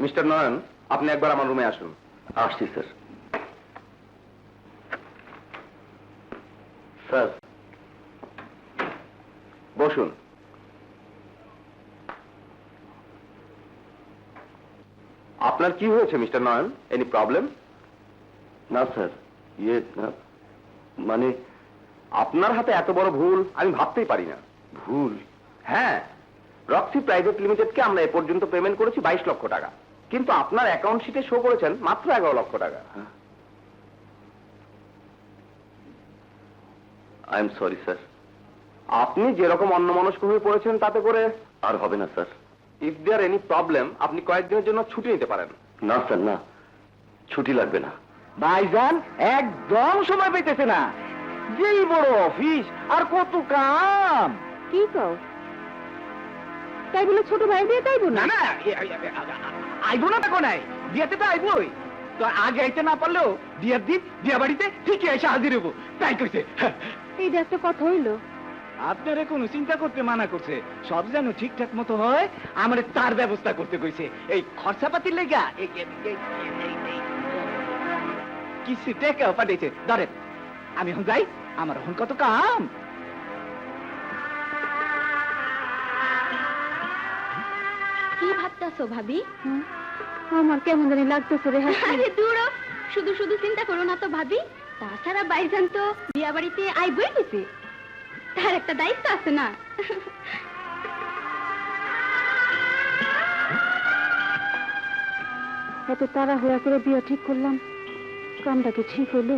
Mister নয়ন, আপনি একবার আমার রুমে আসুন। আসছি স্যার। স্যার বসুন। আপনার কি হয়েছে মিস্টার নয়ন? Any problem? না স্যার, না, মানে আপনার হাতে এত বড় ভুল আমি ভাবতেই পারি না। ভুল? হ্যাঁ, রক্সি প্রাইভেট লিমিটেডকে আমরা এ পর্যন্ত পেমেন্ট করেছি 22 লক্ষ টাকা, কিন্তু আপনার অ্যাকাউন্ট শিটে শো করেছেন মাত্র 11 লক্ষ টাকা। I am sorry sir. আপনি যেরকম অন্যমনস্ক হয়ে পড়েছেন তাতে করে আর হবে না sir. If there any problem আপনি কয়েকদিনের জন্য ছুটি নিতে পারেন। না স্যার, না, ছুটি লাগবে না। ভাইজান একদম সময় পেতেছে না, যেই বড় অফিস আর কত কাম। কি কও? তাই বলে ছোট ভাই দিয়ে তাইবো না না? না, আইবো না দেখো নাই, বিয়াতে তো আইবোই। তো আগে আইতে না পারলেও বিয়ার দিন বিয়া বাড়িতে ঠিকই এসে হাজির হবো, তাই কইছে। এইটা একটা কথা হইলো? আপনারে কোনো চিন্তা করতে মানা করছে, সব যেন ঠিকঠাক মতো হয় আমারে তার ব্যবস্থা করতে কইছে। এই খরচাপাতির লেগা কিছু টাকাও পাঠিয়েছে। ধরেন, আমি এখন যাই, আমার এখন কত কাম। কি ভাবতেছো ভাবি? আমার কেমন জানি লাগতেছে রে। আরে দূর, শুধু শুধু চিন্তা করো না তো ভাবি। তাছাড়া বাইজান তো বিয়া বাড়িতে আইবই গেছে, তার একটা দায়িত্ব আছে না? এত তাড়াহুড়া করে বিয়ে ঠিক করলাম, কামটা কি ঠিক হলো?